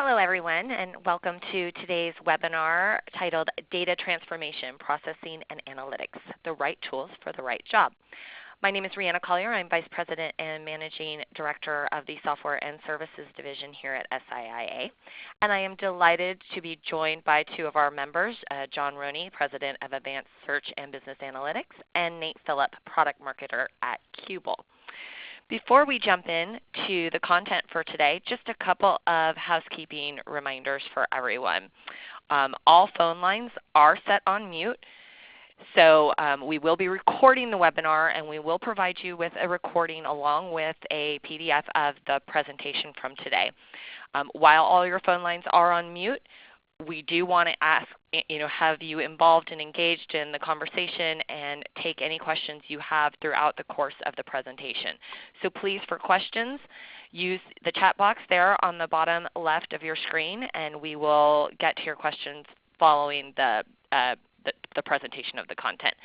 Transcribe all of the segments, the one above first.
Hello everyone, and welcome to today's webinar titled Data Transformation, Processing and Analytics, the Right Tools for the Right Job. My name is Rihanna Collier. I'm Vice President and Managing Director of the Software and Services Division here at SIIA. And I am delighted to be joined by two of our members, John Roney, President of Advanced Search and Business Analytics, and Nate Phillip, Product Marketer at Qubole. Before we jump in to the content for today, just a couple of housekeeping reminders for everyone. All phone lines are set on mute. So we will be recording the webinar, and we will provide you with a recording along with a PDF of the presentation from today. While all your phone lines are on mute, we do want to have you involved and engaged in the conversation and take any questions you have throughout the course of the presentation. So please, for questions, use the chat box there on the bottom left of your screen, and we will get to your questions following the presentation of the content.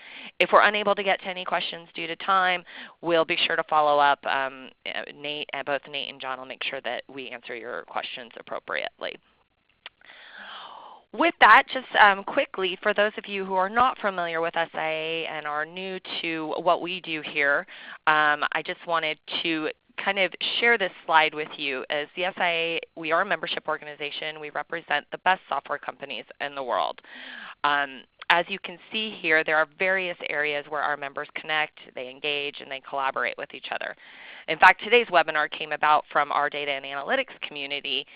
If we're unable to get to any questions due to time, we'll be sure to follow up. Both Nate and John will make sure that we answer your questions appropriately. With that, just quickly, for those of you who are not familiar with SIA and are new to what we do here, I just wanted to kind of share this slide with you. As the SIA, we are a membership organization. We represent the best software companies in the world. As you can see here, there are various areas where our members connect, they engage, and they collaborate with each other. In fact, today's webinar came about from our data and analytics community,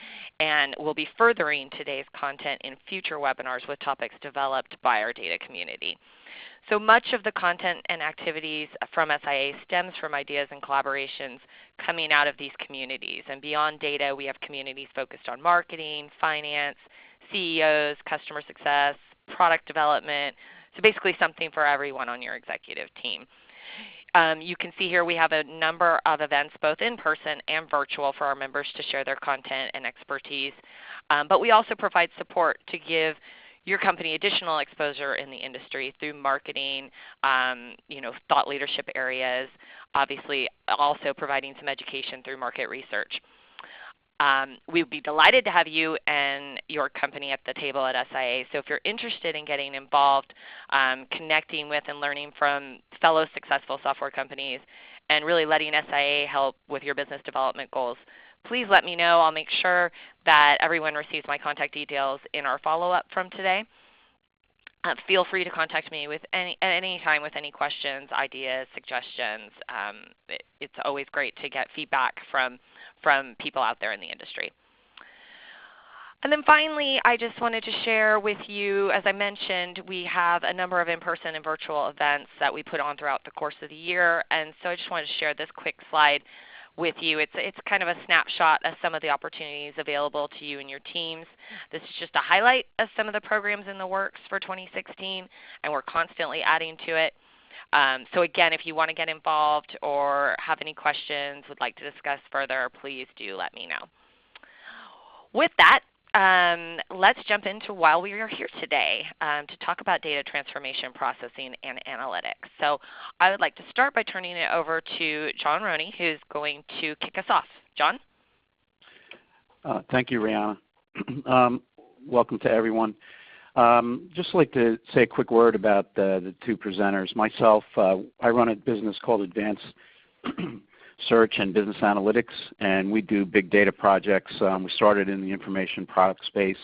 and we'll be furthering today's content in future webinars with topics developed by our data community. So much of the content and activities from SIA stems from ideas and collaborations coming out of these communities. And beyond data, we have communities focused on marketing, finance, CEOs, customer success, product development, so basically something for everyone on your executive team. You can see here we have a number of events both in person and virtual for our members to share their content and expertise. But we also provide support to give your company additional exposure in the industry through marketing, thought leadership areas, obviously also providing some education through market research. We would be delighted to have you and your company at the table at SIA. So if you're interested in getting involved, connecting with and learning from fellow successful software companies, and really letting SIA help with your business development goals, please let me know. I'll make sure that everyone receives my contact details in our follow-up from today. Feel free to contact me at any time with any questions, ideas, suggestions. It's always great to get feedback from people out there in the industry. And then finally, I just wanted to share with you, as I mentioned, we have a number of in-person and virtual events that we put on throughout the course of the year. And so I just wanted to share this quick slide with you. It's kind of a snapshot of some of the opportunities available to you and your teams. This is just a highlight of some of the programs in the works for 2016, and we're constantly adding to it. So again, if you want to get involved or have any questions, would like to discuss further, please do let me know. With that, let's jump into why we are here today to talk about data transformation, processing, and analytics. So I would like to start by turning it over to John Roney, who's going to kick us off. John? Thank you, Rihanna. Welcome to everyone. Just like to say a quick word about the two presenters. Myself, I run a business called Advanced Search and Business Analytics, and we do big data projects. We started in the information product space,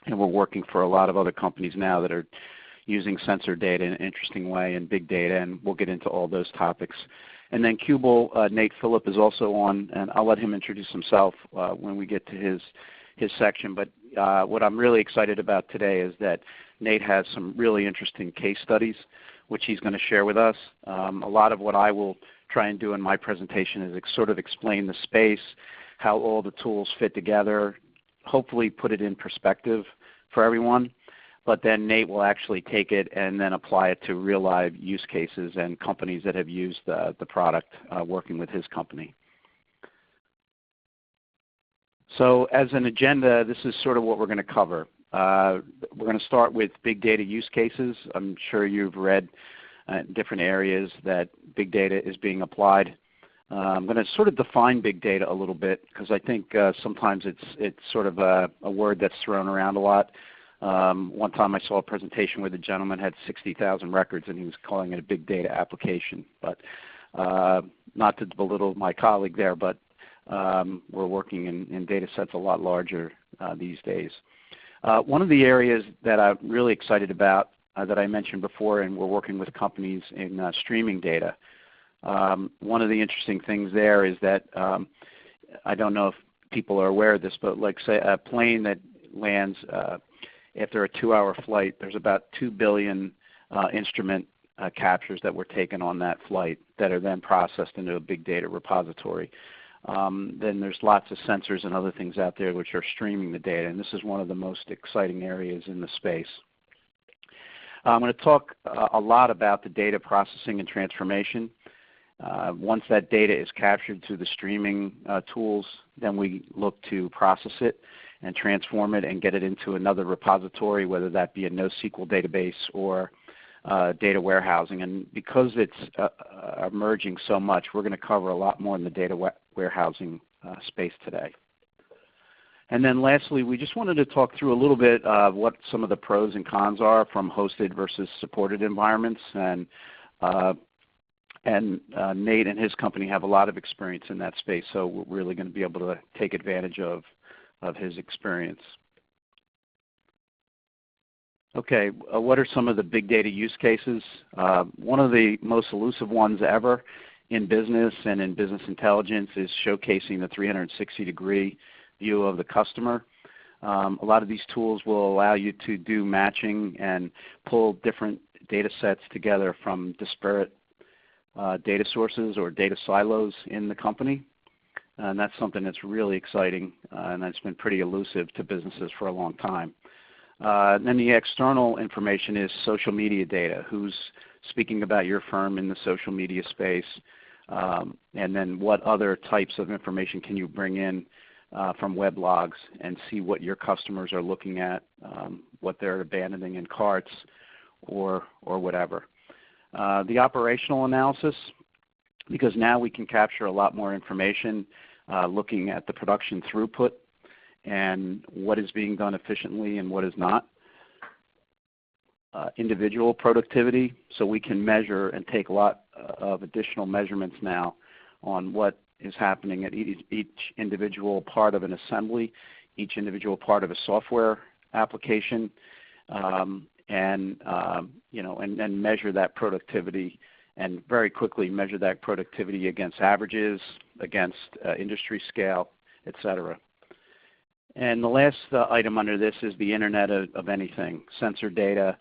and we're working for a lot of other companies now that are using sensor data in an interesting way and big data, and we'll get into all those topics. And then Qubole, Nate Phillip is also on, and I'll let him introduce himself when we get to his section. But what I'm really excited about today is that Nate has some really interesting case studies which he's going to share with us. A lot of what I will try and do in my presentation is sort of explain the space, how all the tools fit together, hopefully put it in perspective for everyone. But then Nate will actually take it and then apply it to real live use cases and companies that have used the product working with his company. So as an agenda, this is sort of what we're going to cover. We're going to start with big data use cases. I'm sure you've read different areas that big data is being applied. I'm going to sort of define big data a little bit because I think sometimes it's sort of a word that's thrown around a lot. One time I saw a presentation where the gentleman had 60,000 records and he was calling it a big data application. But not to belittle my colleague there, but we're working in data sets a lot larger these days. One of the areas that I'm really excited about that I mentioned before, and we're working with companies in streaming data. One of the interesting things there is that I don't know if people are aware of this, but like say a plane that lands after a 2-hour flight, there's about 2 billion instrument captures that were taken on that flight that are then processed into a big data repository. Then there's lots of sensors and other things out there which are streaming the data, and this is one of the most exciting areas in the space. I'm going to talk a lot about the data processing and transformation. Once that data is captured through the streaming tools, then we look to process it and transform it and get it into another repository, whether that be a NoSQL database or data warehousing. And because it's emerging so much, we're going to cover a lot more in the data warehousing space today. And then lastly, we just wanted to talk through a little bit of what some of the pros and cons are from hosted versus supported environments. And Nate and his company have a lot of experience in that space, so we're really going to be able to take advantage of his experience. Okay, what are some of the big data use cases? One of the most elusive ones ever in business and in business intelligence is showcasing the 360-degree view of the customer. A lot of these tools will allow you to do matching and pull different data sets together from disparate data sources or data silos in the company. And that's something that's really exciting and that's been pretty elusive to businesses for a long time. Then the external information is social media data. Who's speaking about your firm in the social media space? And then what other types of information can you bring in from web logs and see what your customers are looking at, what they're abandoning in carts or whatever. The operational analysis, because now we can capture a lot more information looking at the production throughput and what is being done efficiently and what is not. Individual productivity, so we can measure and take a lot of additional measurements now on what is happening at each individual part of an assembly, each individual part of a software application, and measure that productivity, and very quickly measure that productivity against averages, against industry scale, etc. And the last item under this is the Internet of Anything, sensor data,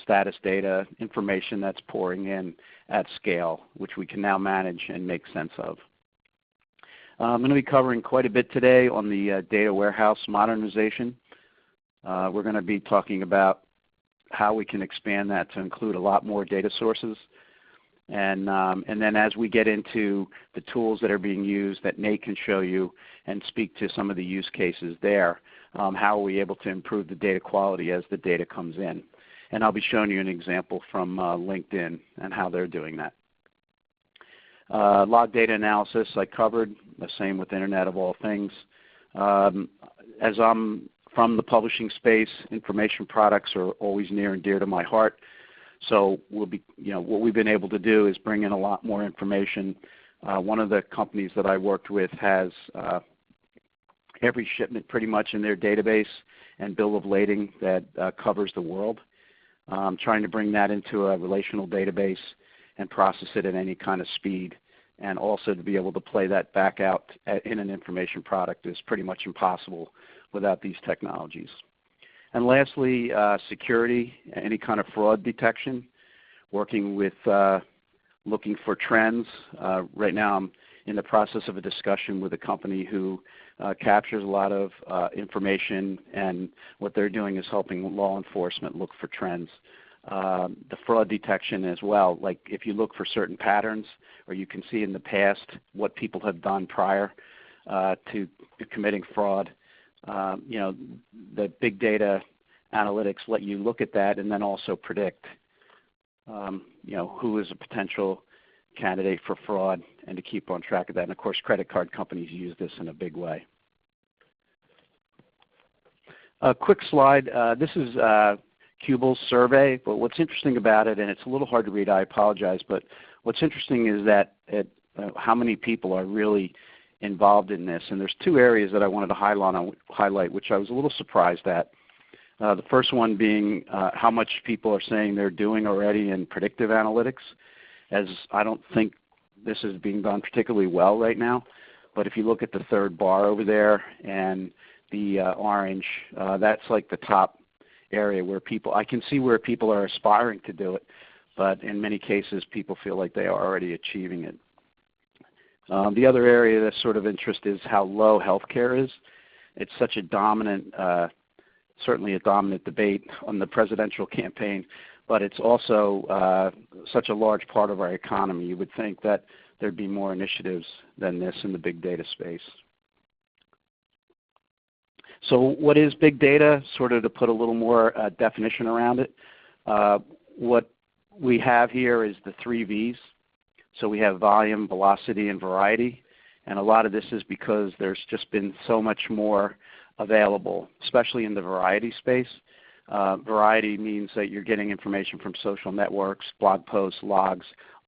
status data, information that's pouring in at scale, which we can now manage and make sense of. I'm going to be covering quite a bit today on the data warehouse modernization. We're going to be talking about how we can expand that to include a lot more data sources. And then as we get into the tools that are being used that Nate can show you and speak to some of the use cases there, how are we able to improve the data quality as the data comes in. And I'll be showing you an example from LinkedIn and how they're doing that. Log data analysis I covered, the same with Internet of All Things. As I'm from the publishing space, information products are always near and dear to my heart. So what we've been able to do is bring in a lot more information. One of the companies that I worked with has every shipment pretty much in their database and bill of lading that covers the world. Trying to bring that into a relational database and process it at any kind of speed, and also to be able to play that back out in an information product is pretty much impossible without these technologies. And lastly, security, any kind of fraud detection, working with looking for trends. Right now I'm in the process of a discussion with a company who captures a lot of information, and what they're doing is helping law enforcement look for trends. The fraud detection as well, like if you look for certain patterns, or you can see in the past what people have done prior to committing fraud. The big data analytics let you look at that and then also predict who is a potential candidate for fraud and to keep on track of that. And of course, credit card companies use this in a big way. A quick slide. This is Qubole's survey, but what's interesting about it, and it's a little hard to read, I apologize, but what's interesting is that how many people are really involved in this. And there's two areas that I wanted to highlight, which I was a little surprised at. The first one being how much people are saying they're doing already in predictive analytics, as I don't think this is being done particularly well right now. But if you look at the third bar over there and the orange, that's like the top area where I can see where people are aspiring to do it, but in many cases people feel like they are already achieving it. The other area that's sort of interest is how low healthcare is. It's such a dominant, certainly a dominant debate on the presidential campaign, but it's also such a large part of our economy. You would think that there'd be more initiatives than this in the big data space. So what is big data? Sort of to put a little more definition around it. What we have here is the 3 V's. So we have volume, velocity, and variety. And a lot of this is because there's just been so much more available, especially in the variety space. Variety means that you're getting information from social networks, blog posts, logs,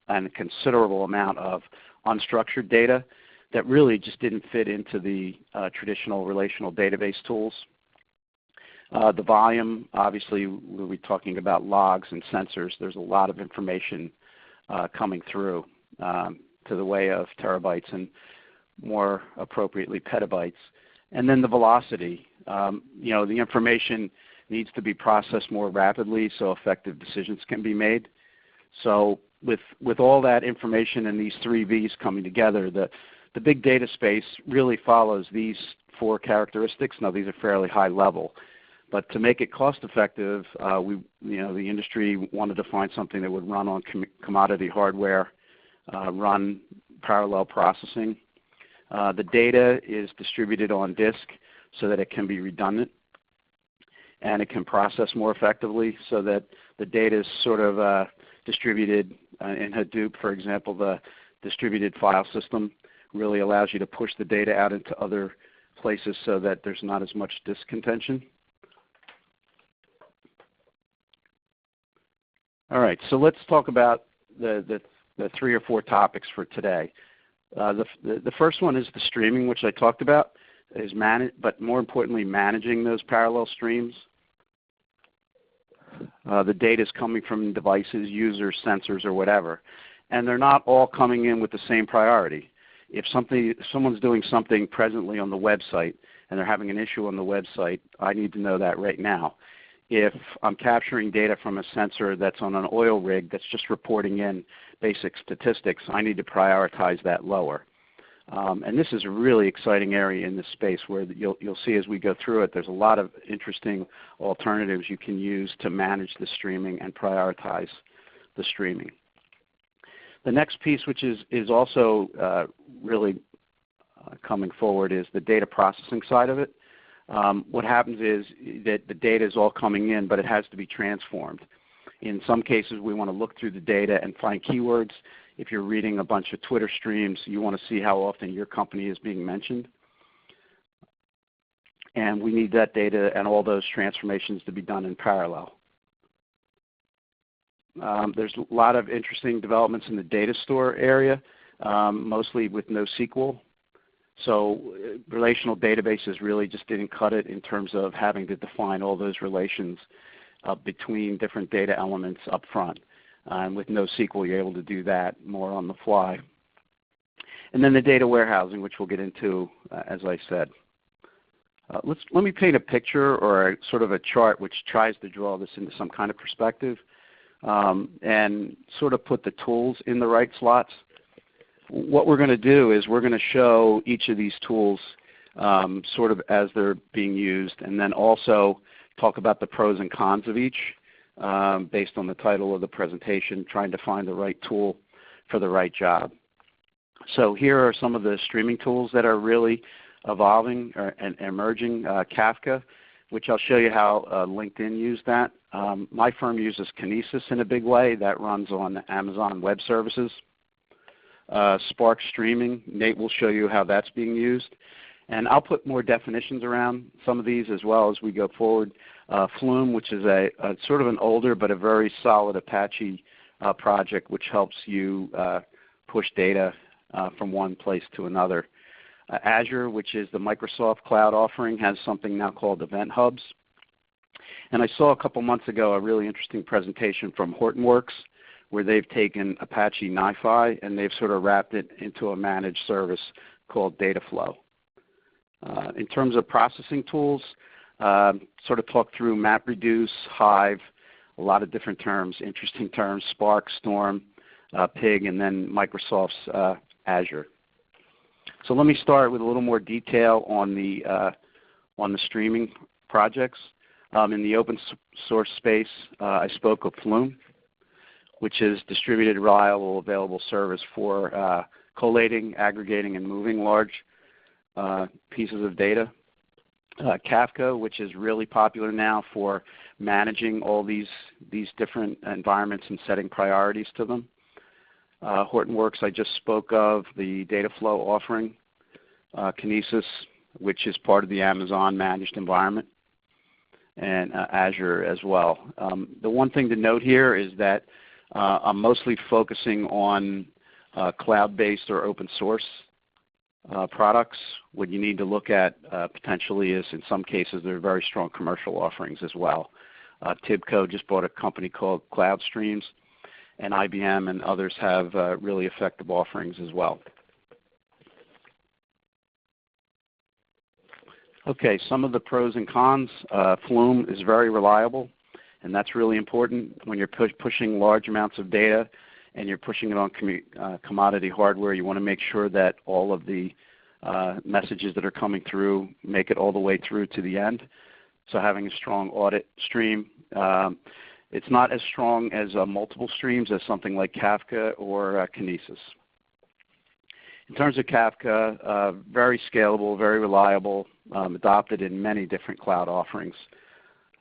and a considerable amount of unstructured data that really just didn't fit into the traditional relational database tools. The volume, obviously, we'll be talking about logs and sensors. There's a lot of information coming through to the way of terabytes and more appropriately petabytes. And then the velocity. The information needs to be processed more rapidly so effective decisions can be made. So with all that information and these 3 V's coming together, the big data space really follows these 4 characteristics. Now these are fairly high level, but to make it cost effective, the industry wanted to find something that would run on commodity hardware, run parallel processing. The data is distributed on disk so that it can be redundant, and it can process more effectively so that the data is sort of distributed in Hadoop, for example. The distributed file system really allows you to push the data out into other places so that there's not as much disk contention. All right, so let's talk about the 3 or 4 topics for today. The first one is the streaming, which I talked about, but more importantly, managing those parallel streams. The data is coming from devices, users, sensors, or whatever, and they're not all coming in with the same priority. If someone's doing something presently on the website and they're having an issue on the website, I need to know that right now. If I'm capturing data from a sensor that's on an oil rig that's just reporting in basic statistics, I need to prioritize that lower. And this is a really exciting area in this space where you'll see as we go through it, there's a lot of interesting alternatives you can use to manage the streaming and prioritize the streaming. The next piece, which is also really coming forward, is the data processing side of it. What happens is that the data is all coming in, but it has to be transformed. In some cases, we want to look through the data and find keywords. If you're reading a bunch of Twitter streams, you want to see how often your company is being mentioned. And we need that data and all those transformations to be done in parallel. There's a lot of interesting developments in the data store area, mostly with NoSQL. So relational databases really just didn't cut it in terms of having to define all those relations between different data elements up front. And with NoSQL, you're able to do that more on the fly. And then the data warehousing, which we'll get into, as I said. Let me paint a picture or sort of a chart which tries to draw this into some kind of perspective and sort of put the tools in the right slots. What we're going to do is we're going to show each of these tools sort of as they're being used, and then also talk about the pros and cons of each based on the title of the presentation, trying to find the right tool for the right job. So here are some of the streaming tools that are really evolving and emerging. Kafka, which I'll show you how LinkedIn used that. My firm uses Kinesis in a big way. That runs on Amazon Web Services. Spark streaming. Nate will show you how that's being used. And I'll put more definitions around some of these as well as we go forward. Flume, which is a sort of an older but a very solid Apache project which helps you push data from one place to another. Azure, which is the Microsoft Cloud offering, has something now called Event Hubs. And I saw a couple months ago a really interesting presentation from Hortonworks where they've taken Apache NiFi and they've sort of wrapped it into a managed service called Dataflow. In terms of processing tools, sort of talk through MapReduce, Hive, a lot of different terms, interesting terms, Spark, Storm, Pig, and then Microsoft's Azure. So let me start with a little more detail on the streaming projects. In the open source space, I spoke of Flume, which is distributed, reliable, available service for collating, aggregating, and moving large pieces of data. Kafka, which is really popular now for managing all these different environments and setting priorities to them. Hortonworks, I just spoke of the Dataflow offering. Kinesis, which is part of the Amazon managed environment, and Azure as well. The one thing to note here is that I'm mostly focusing on cloud-based or open source products. What you need to look at potentially is, in some cases, there are very strong commercial offerings as well. Tibco just bought a company called CloudStreams, and IBM and others have really effective offerings as well. Okay, some of the pros and cons. Flume is very reliable, and that's really important when you're pushing large amounts of data and you're pushing it on commodity hardware. You want to make sure that all of the messages that are coming through make it all the way through to the end. So having a strong audit stream. It's not as strong as multiple streams as something like Kafka or Kinesis. In terms of Kafka, very scalable, very reliable, adopted in many different cloud offerings.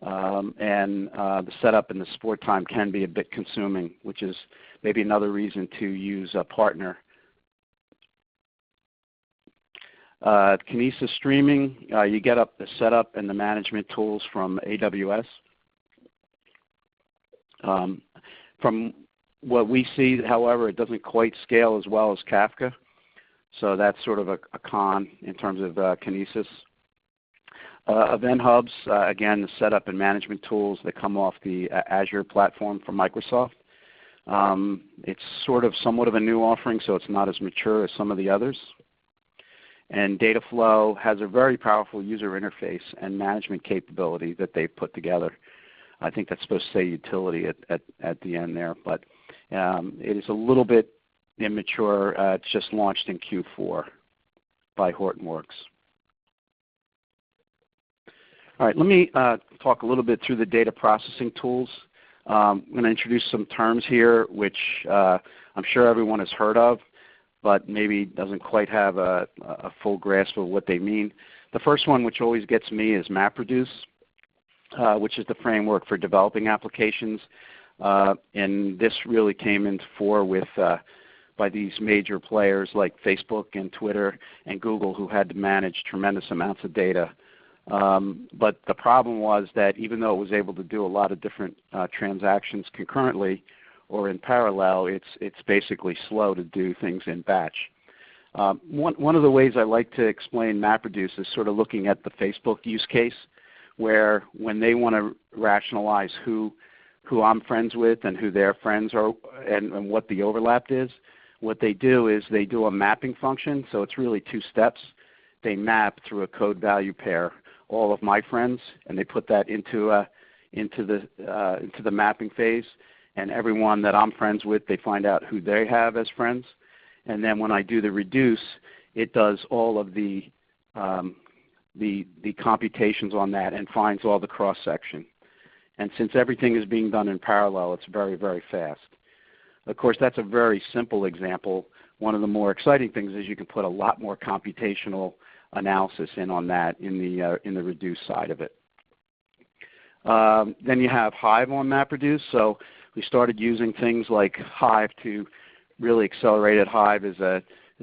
The setup and the support time can be a bit consuming, which is maybe another reason to use a partner. Kinesis streaming, you get up the setup and the management tools from AWS. From what we see, however, it doesn't quite scale as well as Kafka. So that's sort of a con in terms of Kinesis. Event Hubs, again, the setup and management tools that come off the Azure platform from Microsoft. It's sort of somewhat of a new offering, so it's not as mature as some of the others. And Dataflow has a very powerful user interface and management capability that they've put together. I think that's supposed to say utility at the end there, but it is a little bit immature. It's just launched in Q4 by Hortonworks. All right, let me talk a little bit through the data processing tools. I'm going to introduce some terms here which I'm sure everyone has heard of, but maybe doesn't quite have a full grasp of what they mean. The first one, which always gets me, is MapReduce, which is the framework for developing applications. And this really came into fore with by these major players like Facebook and Twitter and Google, who had to manage tremendous amounts of data. But the problem was that even though it was able to do a lot of different transactions concurrently or in parallel, it's basically slow to do things in batch. One of the ways I like to explain MapReduce is sort of looking at the Facebook use case, where when they want to rationalize who I'm friends with and who their friends are and what the overlap is, what they do is they do a mapping function. So it's really two steps. They map through a code value pair all of my friends, and they put that into the mapping phase. And everyone that I'm friends with, they find out who they have as friends. And then when I do the reduce, it does all of the computations on that and finds all the cross-section. And since everything is being done in parallel, it's very, very fast. Of course, that's a very simple example. One of the more exciting things is you can put a lot more computational analysis in on that in the reduce side of it. Then you have Hive on MapReduce. So we started using things like Hive to really accelerated Hive is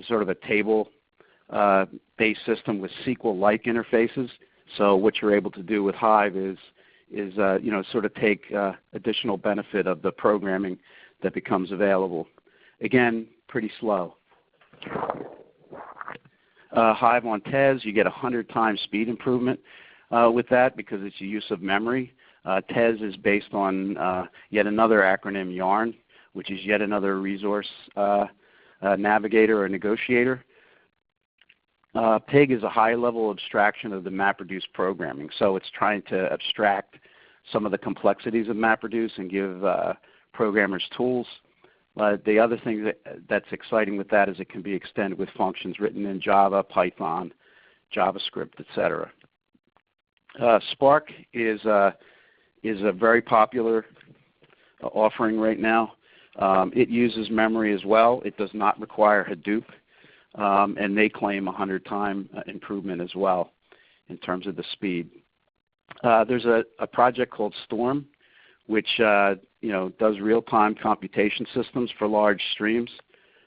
sort of a table-based system with SQL-like interfaces. So what you're able to do with Hive is sort of take additional benefit of the programming that becomes available. Again, pretty slow. Hive on TES, you get 100 times speed improvement with that because it's a use of memory. TES is based on yet another acronym, YARN, which is yet another resource navigator or negotiator. PIG is a high-level abstraction of the MapReduce programming. So it's trying to abstract some of the complexities of MapReduce and give programmers tools. The other thing that's exciting with that is it can be extended with functions written in Java, Python, JavaScript, etc. Spark is a very popular offering right now. It uses memory as well. It does not require Hadoop, and they claim 100-time improvement as well in terms of the speed. There's a project called Storm, which does real-time computation systems for large streams.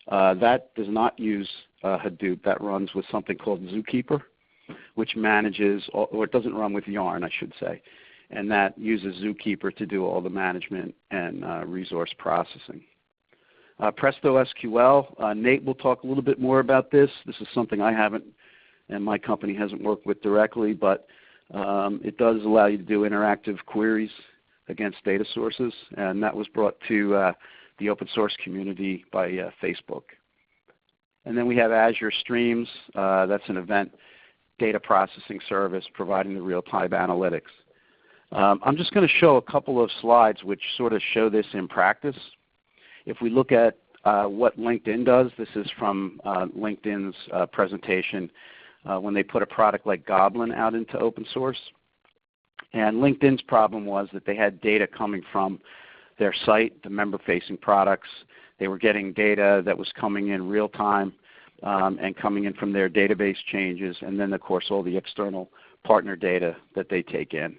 That does not use Hadoop. That runs with something called Zookeeper, which manages, or it doesn't run with Yarn, I should say, and that uses Zookeeper to do all the management and resource processing. Presto SQL, Nate will talk a little bit more about this. This is something I haven't, and my company hasn't worked with directly, but it does allow you to do interactive queries against data sources, and that was brought to the open source community by Facebook. And then we have Azure Streams. That's an event data processing service providing the real-time analytics. I'm just going to show a couple of slides which sort of show this in practice. If we look at what LinkedIn does, this is from LinkedIn's presentation when they put a product like Goblin out into open source. And LinkedIn's problem was that they had data coming from their site, the member-facing products. They were getting data that was coming in real time and coming in from their database changes, and then of course all the external partner data that they take in.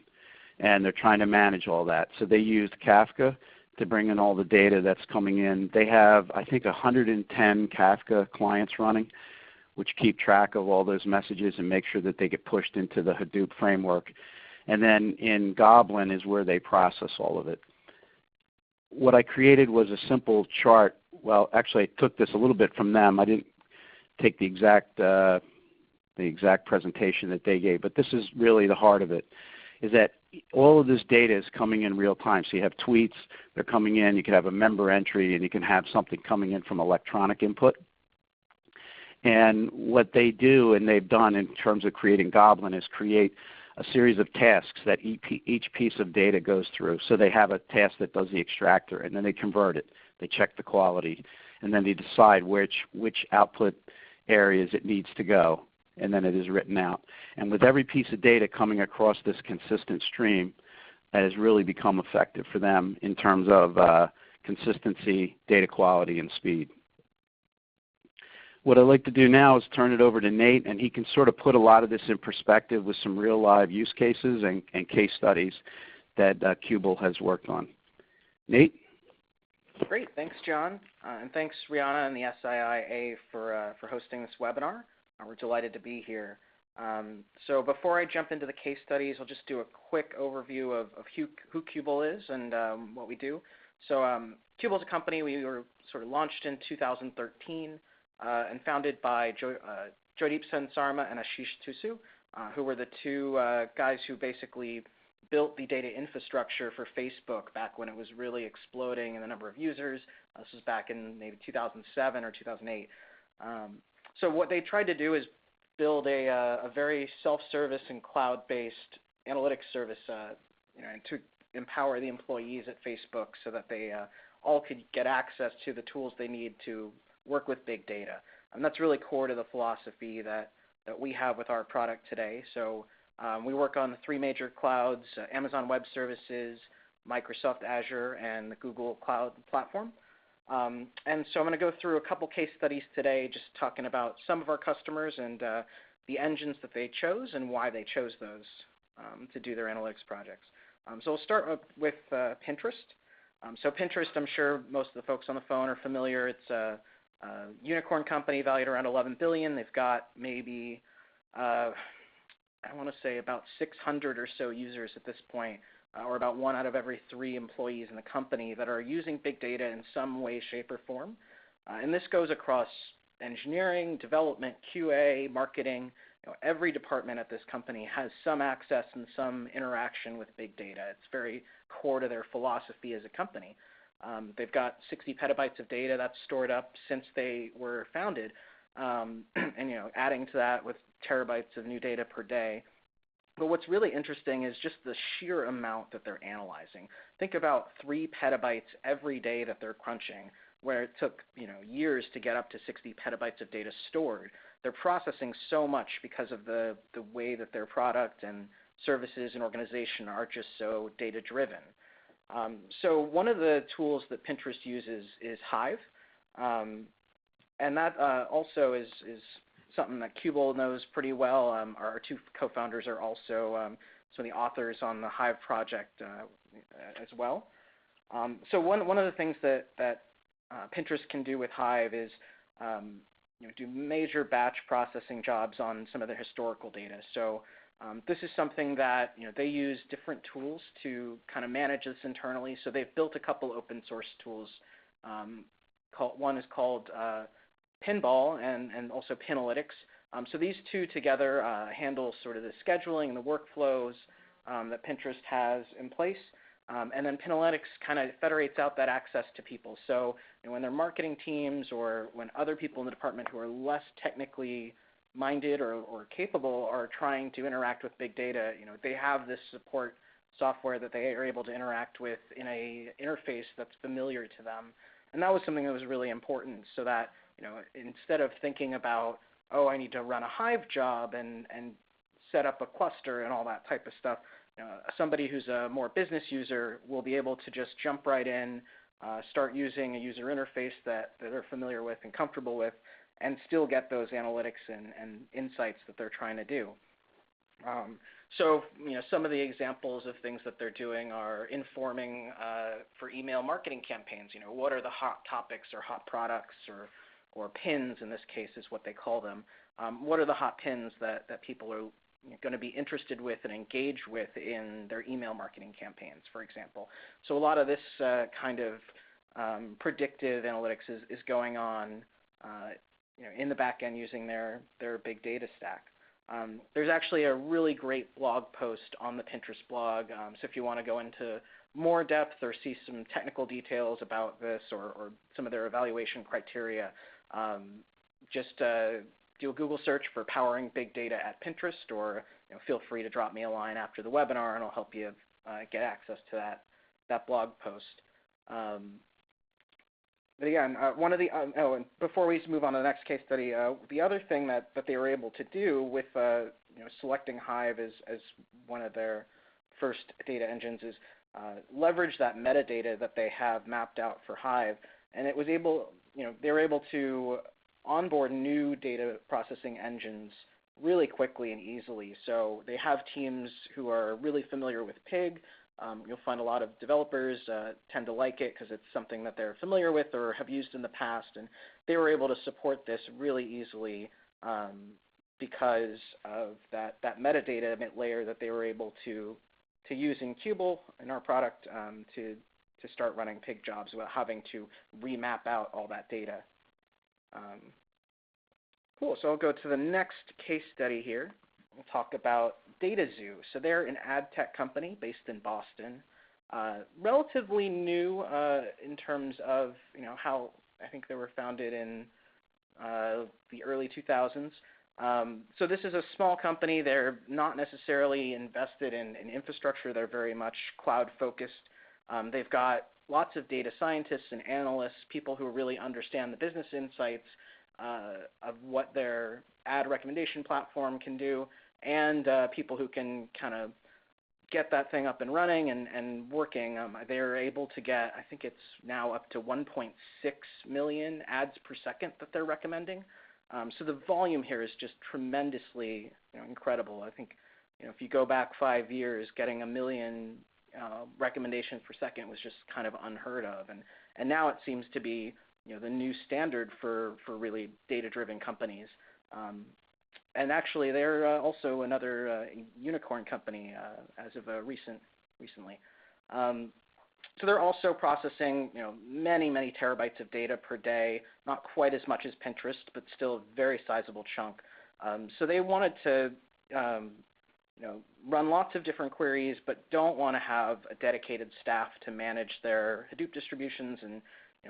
And they're trying to manage all that. So they used Kafka to bring in all the data that's coming in. They have, I think, 110 Kafka clients running, which keep track of all those messages and make sure that they get pushed into the Hadoop framework. And then in Goblin is where they process all of it. What I created was a simple chart. Well, actually, I took this a little bit from them. I didn't take the exact presentation that they gave, but this is really the heart of it, is that all of this data is coming in real time. So you have tweets, they're coming in, you can have a member entry, and you can have something coming in from electronic input. And what they do, and they've done in terms of creating Goblin, is create a series of tasks that each piece of data goes through. So they have a task that does the extractor, and then they convert it. They check the quality, and then they decide which output areas it needs to go, and then it is written out. And with every piece of data coming across this consistent stream, that has really become effective for them in terms of consistency, data quality, and speed. What I'd like to do now is turn it over to Nate, and he can sort of put a lot of this in perspective with some real live use cases and case studies that Qubole has worked on. Nate? Great. Thanks, John. And thanks, Rihanna and the SIIA for hosting this webinar. We're delighted to be here. So before I jump into the case studies, I'll just do a quick overview of who Qubole is and what we do. So Qubole is a company. We were sort of launched in 2013 and founded by Joydeep Sen Sarma and Ashish Tusu, who were the two guys who basically built the data infrastructure for Facebook back when it was really exploding in the number of users. This was back in maybe 2007 or 2008. So what they tried to do is build a very self-service and cloud-based analytics service to empower the employees at Facebook so that they all could get access to the tools they need to work with big data. And that's really core to the philosophy that we have with our product today. So we work on the three major clouds, Amazon Web Services, Microsoft Azure, and the Google Cloud Platform. And so I'm going to go through a couple case studies today, just talking about some of our customers and the engines that they chose and why they chose those to do their analytics projects. So we'll start with Pinterest. So Pinterest, I'm sure most of the folks on the phone are familiar. It's a unicorn company valued around $11 billion. They've got maybe, I want to say about 600 or so users at this point, or about 1 out of every 3 employees in the company that are using big data in some way, shape, or form. And this goes across engineering, development, QA, marketing. Every department at this company has some access and some interaction with big data. It's very core to their philosophy as a company. They've got 60 petabytes of data that's stored up since they were founded, and adding to that with terabytes of new data per day. But what's really interesting is just the sheer amount that they're analyzing. Think about 3 petabytes every day that they're crunching, where it took years to get up to 60 petabytes of data stored. They're processing so much because of the way that their product and services and organization are just so data-driven. So one of the tools that Pinterest uses is Hive, and that also is something that Qubole knows pretty well. Our 2 co-founders are also some of the authors on the Hive project as well. So one of the things that Pinterest can do with Hive is do major batch processing jobs on some of the historical data. So this is something that they use different tools to kind of manage this internally. So they've built a couple open source tools. One is called Pinball and also Pinalytics. So these 2 together handle sort of the scheduling and the workflows that Pinterest has in place. And then Pinalytics kind of federates out that access to people. So when their marketing teams or when other people in the department who are less technically minded or capable are trying to interact with big data, they have this support software that they are able to interact with in a interface that's familiar to them. And that was something that was really important, so that instead of thinking about, oh, I need to run a Hive job and set up a cluster and all that type of stuff, somebody who's a more business user will be able to just jump right in, start using a user interface that they're familiar with and comfortable with, and still get those analytics and insights that they're trying to do. So some of the examples of things that they're doing are informing for email marketing campaigns. What are the hot topics or hot products or pins, in this case is what they call them. What are the hot pins that people are going to be interested with and engage with in their email marketing campaigns, for example. So a lot of this kind of predictive analytics is going on in the back end using their big data stack. There's actually a really great blog post on the Pinterest blog. So if you want to go into more depth or see some technical details about this or some of their evaluation criteria, just do a Google search for powering big data at Pinterest, or feel free to drop me a line after the webinar and I'll help you get access to that blog post. But again, one of the and before we move on to the next case study, the other thing that they were able to do with selecting Hive as one of their first data engines is leverage that metadata that they have mapped out for Hive, and it was able, they were able to onboard new data processing engines really quickly and easily. So they have teams who are really familiar with Pig. You'll find a lot of developers tend to like it because it's something that they're familiar with or have used in the past, and they were able to support this really easily because of that metadata layer that they were able to use in Qubole, in our product, to start running Pig jobs without having to remap out all that data. Cool, so I'll go to the next case study here. We'll talk about DataZoo. So they're an ad tech company based in Boston, relatively new in terms of how I think they were founded in the early 2000s. So this is a small company. They're not necessarily invested in infrastructure. They're very much cloud focused. They've got lots of data scientists and analysts, people who really understand the business insights of what their ad recommendation platform can do, and people who can kind of get that thing up and running and working. They're able to get, I think it's now up to 1.6 million ads per second that they're recommending. So the volume here is just tremendously incredible. I think if you go back 5 years, getting 1 million recommendations per second was just kind of unheard of, and now it seems to be the new standard for really data-driven companies. And actually, they're also another unicorn company as of recently. So they're also processing many terabytes of data per day, not quite as much as Pinterest, but still a very sizable chunk. So they wanted to run lots of different queries, but don't want to have a dedicated staff to manage their Hadoop distributions and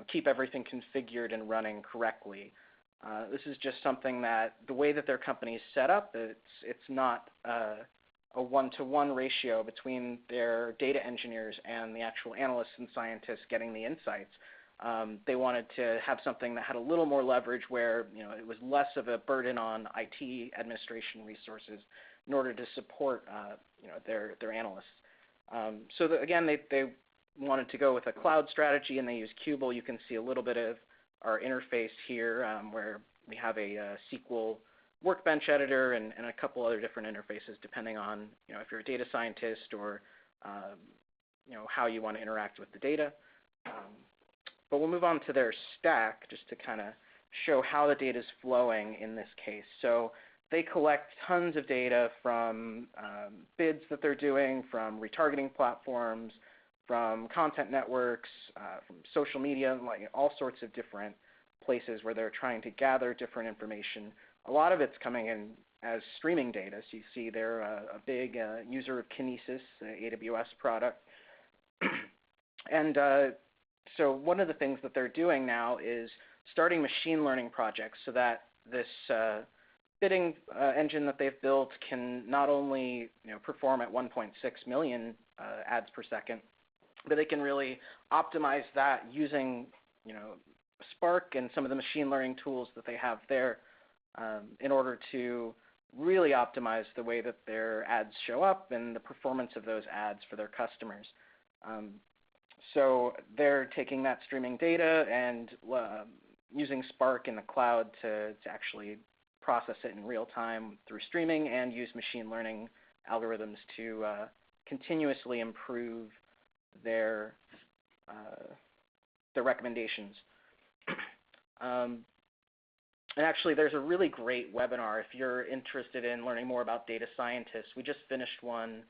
keep everything configured and running correctly. This is just something that the way that their company is set up, it's not a one-to-one ratio between their data engineers and the actual analysts and scientists getting the insights. They wanted to have something that had a little more leverage where it was less of a burden on IT administration resources in order to support their analysts. So again, they wanted to go with a cloud strategy, and they used Qubole. You can see a little bit of our interface here where we have a SQL workbench editor and a couple other different interfaces depending on if you're a data scientist or how you want to interact with the data. But we'll move on to their stack just to kind of show how the data is flowing in this case. So they collect tons of data from bids that they're doing, from retargeting platforms, from content networks, from social media, like all sorts of different places where they're trying to gather different information. A lot of it's coming in as streaming data. So you see they're a big user of Kinesis, the AWS product. And so one of the things that they're doing now is starting machine learning projects so that this bidding engine that they've built can not only perform at 1.6 million ads per second, but they can really optimize that using Spark and some of the machine learning tools that they have there in order to really optimize the way that their ads show up and the performance of those ads for their customers. So they're taking that streaming data and using Spark in the cloud to actually process it in real time through streaming and use machine learning algorithms to continuously improve their recommendations. And actually, there's a really great webinar if you're interested in learning more about data scientists. We just finished one,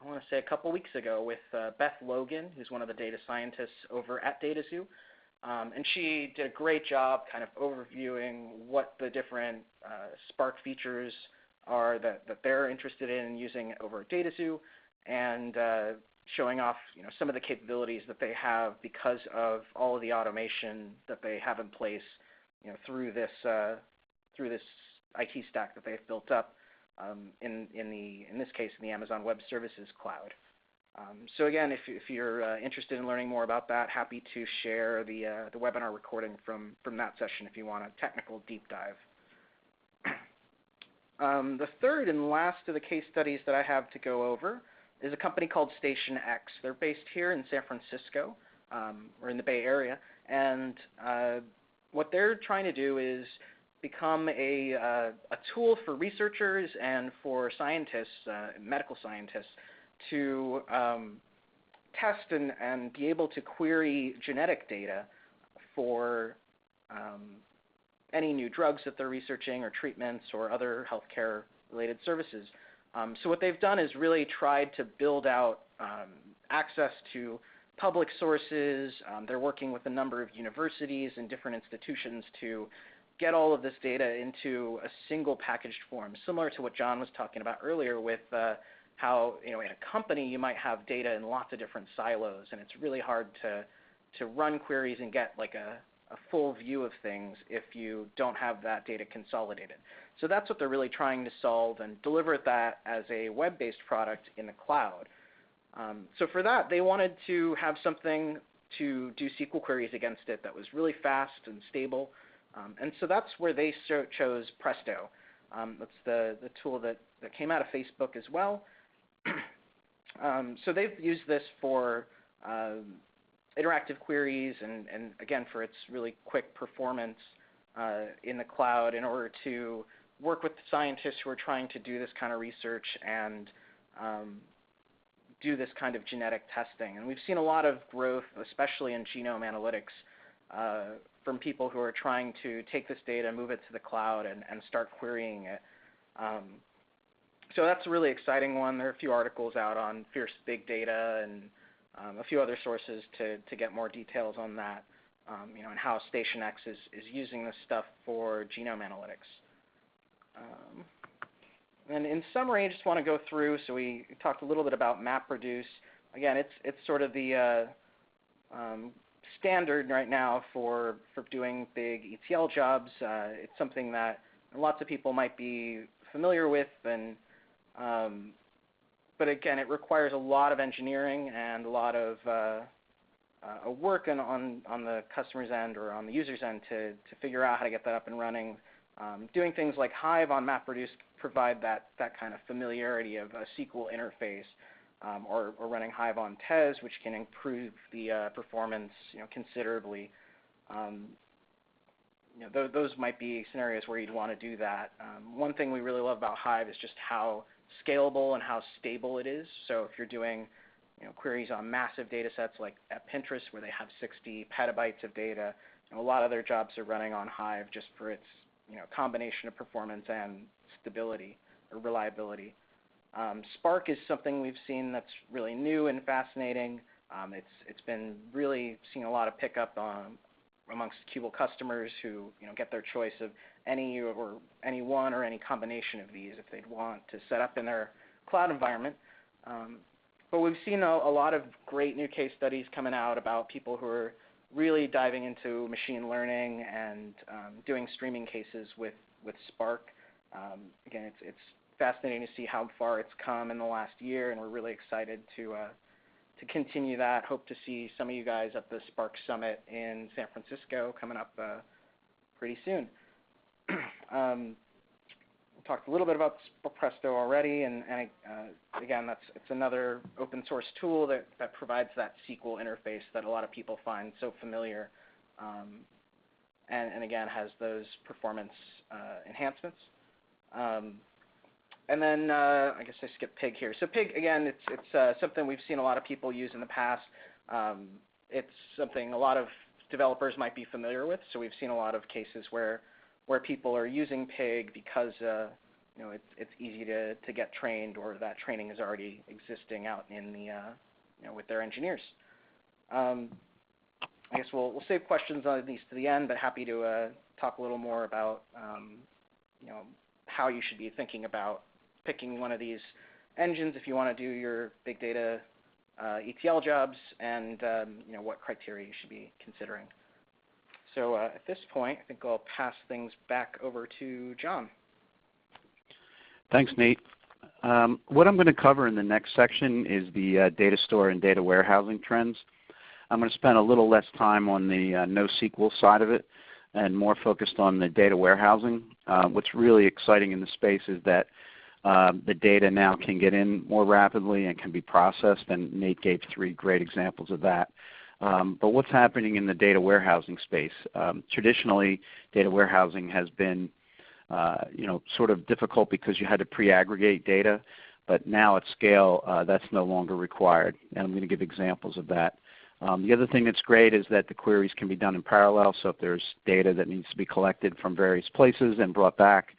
I want to say a couple weeks ago, with Beth Logan, who's one of the data scientists over at DataZoo. And she did a great job kind of overviewing what the different Spark features are that they're interested in using over at DataZoo, and showing off some of the capabilities that they have because of all of the automation that they have in place through this IT stack that they've built up in this case in the Amazon Web Services cloud. So again, if you're interested in learning more about that, happy to share the webinar recording from that session if you want a technical deep dive. The third and last of the case studies that I have to go over is a company called StationX. They're based here in San Francisco, or in the Bay Area, and what they're trying to do is become a tool for researchers and for scientists, medical scientists, to test and be able to query genetic data for any new drugs that they're researching or treatments or other healthcare related services. So what they've done is really tried to build out access to public sources. They're working with a number of universities and different institutions to get all of this data into a single packaged form, similar to what John was talking about earlier with how in a company you might have data in lots of different silos, and it's really hard to run queries and get like a full view of things if you don't have that data consolidated. So that's what they're really trying to solve and deliver that as a web-based product in the cloud. So for that, they wanted to have something to do SQL queries against it that was really fast and stable. And so that's where they chose Presto. That's the tool that came out of Facebook as well. So they've used this for interactive queries and again, for its really quick performance in the cloud in order to work with scientists who are trying to do this kind of research and do this kind of genetic testing. And we've seen a lot of growth, especially in genome analytics, from people who are trying to take this data, move it to the cloud, and start querying it. So that's a really exciting one. There are a few articles out on Fierce Big Data and a few other sources to get more details on that, and how StationX is using this stuff for genome analytics. And in summary, I just want to go through, so we talked a little bit about MapReduce. Again, it's sort of the standard right now for doing big ETL jobs. It's something that lots of people might be familiar with, and but again, it requires a lot of engineering and a lot of work on the customer's end or on the user's end to figure out how to get that up and running. Doing things like Hive on MapReduce provide that kind of familiarity of a SQL interface, or running Hive on Tez, which can improve the performance considerably. Those might be scenarios where you'd want to do that. One thing we really love about Hive is just how scalable and how stable it is. So if you're doing queries on massive data sets like at Pinterest, where they have 60 petabytes of data, a lot of their jobs are running on Hive just for its combination of performance and stability or reliability. Spark is something we've seen that's really new and fascinating. It's been really seeing a lot of pickup amongst Qubole customers who get their choice of any one or any combination of these if they'd want to set up in their cloud environment. But we've seen a lot of great new case studies coming out about people who are really diving into machine learning and doing streaming cases with Spark. Again, it's fascinating to see how far it's come in the last year, and we're really excited to continue that. Hope to see some of you guys at the Spark Summit in San Francisco coming up pretty soon. We talked a little bit about Presto already, and again, it's another open source tool that provides that SQL interface that a lot of people find so familiar, and again has those performance enhancements. And then I guess I skipped Pig here. So Pig, again, it's something we've seen a lot of people use in the past. It's something a lot of developers might be familiar with. So we've seen a lot of cases where people are using Pig because it's easy to get trained, or that training is already existing out in the with their engineers. I guess we'll save questions on these to the end, but happy to talk a little more about how you should be thinking about picking one of these engines if you want to do your big data ETL jobs, and what criteria you should be considering. So at this point, I think I'll pass things back over to John. Thanks, Nate. What I'm going to cover in the next section is the data store and data warehousing trends. I'm going to spend a little less time on the NoSQL side of it and more focused on the data warehousing. What's really exciting in the space is that the data now can get in more rapidly and can be processed, and Nate gave 3 great examples of that. But what's happening in the data warehousing space? Traditionally, data warehousing has been sort of difficult because you had to pre-aggregate data, but now at scale that's no longer required, and I'm going to give examples of that. The other thing that's great is that the queries can be done in parallel, so if there's data that needs to be collected from various places and brought back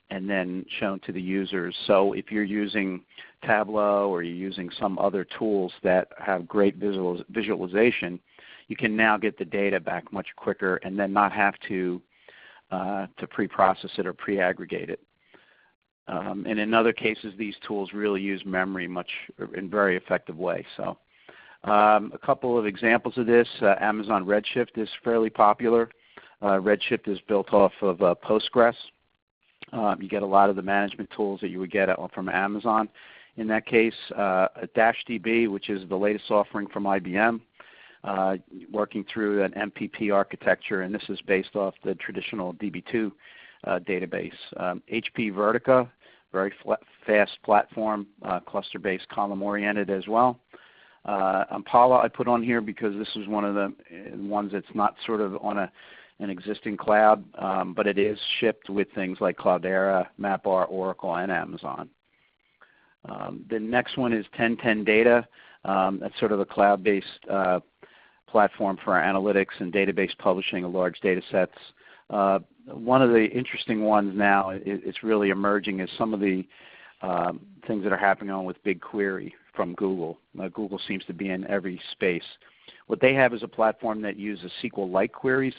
and then shown to the users. So if you're using Tableau or you're using some other tools that have great visualization, you can now get the data back much quicker and then not have to pre-process it or pre-aggregate it. And in other cases, these tools really use memory in a very effective way. So a couple of examples of this. Amazon Redshift is fairly popular. Redshift is built off of Postgres. You get a lot of the management tools that you would get from Amazon. In that case, DashDB, which is the latest offering from IBM, working through an MPP architecture, and this is based off the traditional DB2 database. HP Vertica, very fast platform, cluster-based, column-oriented as well. Impala I put on here because this is one of the ones that's not sort of on an existing cloud, but it is shipped with things like Cloudera, MapR, Oracle, and Amazon. The next one is 1010 Data. That's sort of a cloud-based platform for our analytics and database publishing of large data sets. One of the interesting ones now, it's really emerging, is some of the things that are happening on with BigQuery from Google. Google seems to be in every space. What they have is a platform that uses SQL-like queries,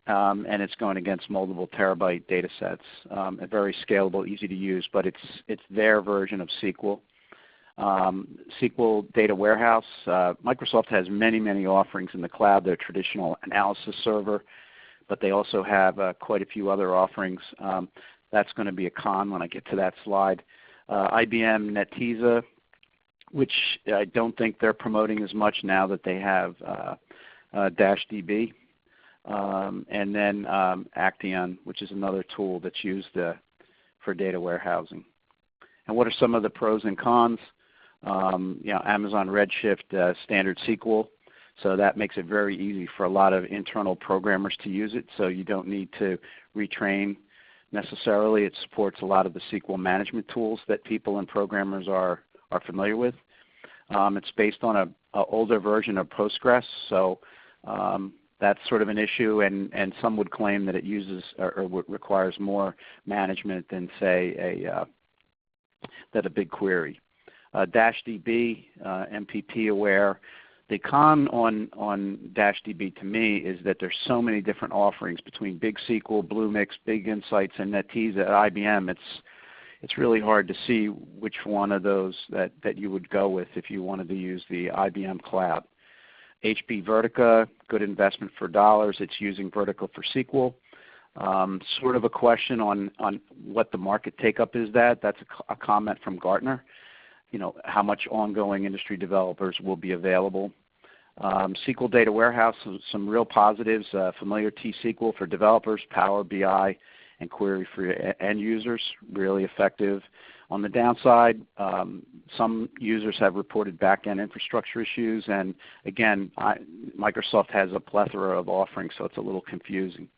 and it's going against multiple terabyte data sets. Very scalable, easy to use, but it's their version of SQL. SQL Data Warehouse. Microsoft has many, many offerings in the cloud. Their traditional analysis server, but they also have quite a few other offerings. That's going to be a con when I get to that slide. IBM Netezza, which I don't think they're promoting as much now that they have DashDB. And then Acteon, which is another tool that's used for data warehousing. And what are some of the pros and cons? Amazon Redshift standard SQL, so that makes it very easy for a lot of internal programmers to use it, so you don't need to retrain necessarily. It supports a lot of the SQL management tools that people and programmers are familiar with. It's based on an older version of Postgres, so that's sort of an issue, and some would claim that it uses or requires more management than, say, a BigQuery. DashDB, MPP aware. The con on DashDB to me is that there's so many different offerings between BigSQL, Bluemix, Big Insights, and Netezza at IBM. It's really hard to see which one of those that you would go with if you wanted to use the IBM cloud. HP Vertica, good investment for dollars. It's using Vertica for SQL. Sort of a question on what the market take-up is. That's a comment from Gartner. How much ongoing industry developers will be available. SQL Data Warehouse, some real positives. Familiar T-SQL for developers, Power BI, and Query for end users, really effective. On the downside, some users have reported back-end infrastructure issues, and again, Microsoft has a plethora of offerings, so it's a little confusing.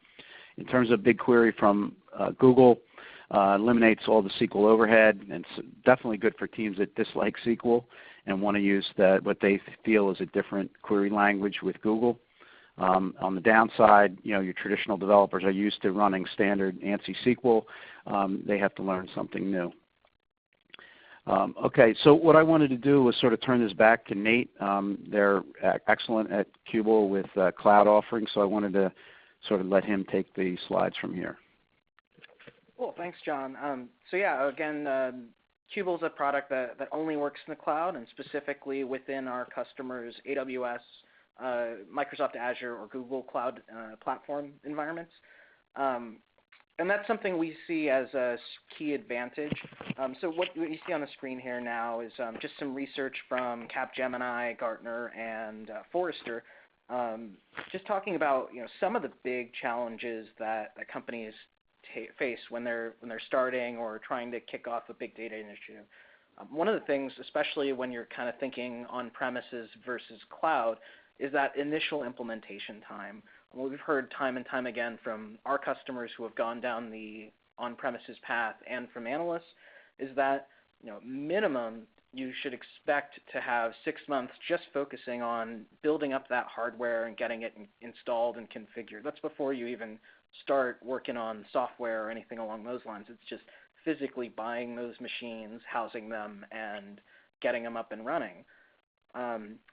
In terms of BigQuery from Google, eliminates all the SQL overhead, and it's definitely good for teams that dislike SQL and want to use what they feel is a different query language with Google. On the downside, your traditional developers are used to running standard ANSI SQL. They have to learn something new. Okay, so what I wanted to do was sort of turn this back to Nate. They're excellent at Qubole with cloud offerings, so I wanted to sort of let him take the slides from here. Cool, thanks, John. So yeah, again, Qubole is a product that only works in the cloud, and specifically within our customers' AWS, Microsoft Azure, or Google Cloud platform environments. And that's something we see as a key advantage. So what you see on the screen here now is just some research from Capgemini, Gartner, and Forrester, just talking about some of the big challenges that companies face when they're starting or trying to kick off a big data initiative. One of the things, especially when you're kind of thinking on-premises versus cloud, is that initial implementation time. What we've heard time and time again from our customers who have gone down the on-premises path and from analysts is that minimum you should expect to have 6 months just focusing on building up that hardware and getting it installed and configured. That's before you even start working on software or anything along those lines. It's just physically buying those machines, housing them, and getting them up and running.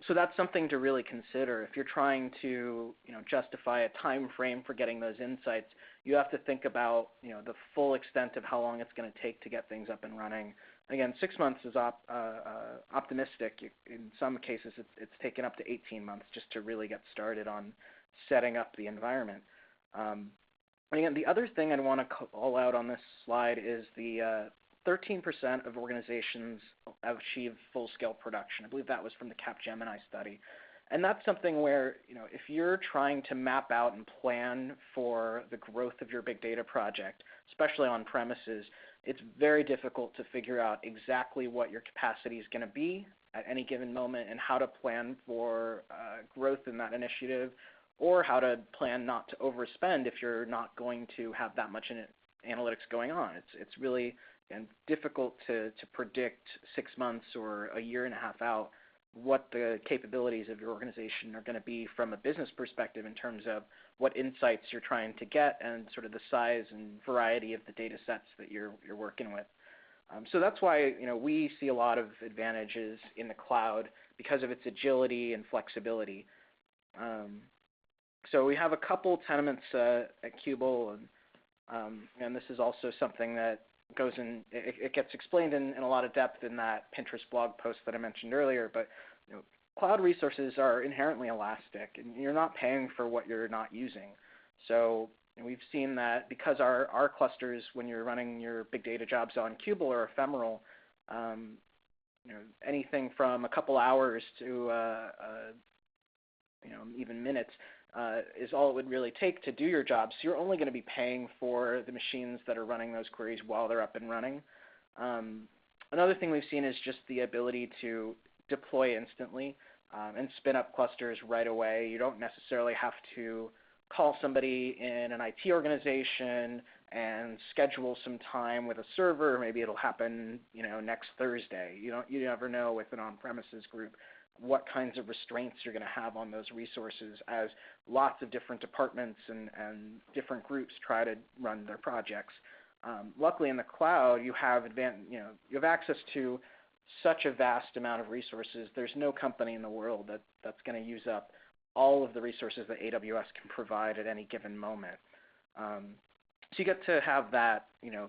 So that's something to really consider. If you're trying to justify a time frame for getting those insights, you have to think about the full extent of how long it's going to take to get things up and running. Again, 6 months is optimistic. In some cases, it's taken up to 18 months just to really get started on setting up the environment. Again, the other thing I want to call out on this slide is the 13% of organizations achieve full-scale production. I believe that was from the Capgemini study. And that's something where, if you're trying to map out and plan for the growth of your big data project, especially on premises, it's very difficult to figure out exactly what your capacity is going to be at any given moment and how to plan for growth in that initiative, or how to plan not to overspend if you're not going to have that much in analytics going on. It's really and difficult to predict 6 months or a year and a half out what the capabilities of your organization are going to be from a business perspective in terms of what insights you're trying to get and sort of the size and variety of the data sets that you're working with. So that's why we see a lot of advantages in the cloud because of its agility and flexibility. So we have a couple tenements at Qubole, and this is also something that goes in. It gets explained in a lot of depth in that Pinterest blog post that I mentioned earlier. But cloud resources are inherently elastic, and you're not paying for what you're not using. So we've seen that because our clusters, when you're running your big data jobs on Qubole, are ephemeral. Anything from a couple hours to even minutes is all it would really take to do your job. So you're only going to be paying for the machines that are running those queries while they're up and running. Another thing we've seen is just the ability to deploy instantly and spin up clusters right away. You don't necessarily have to call somebody in an IT organization and schedule some time with a server. Maybe it'll happen next Thursday. You never know with an on-premises group what kinds of restraints you're going to have on those resources as lots of different departments and different groups try to run their projects. Luckily in the cloud you have access to such a vast amount of resources. There's no company in the world that's going to use up all of the resources that AWS can provide at any given moment. So you get to have that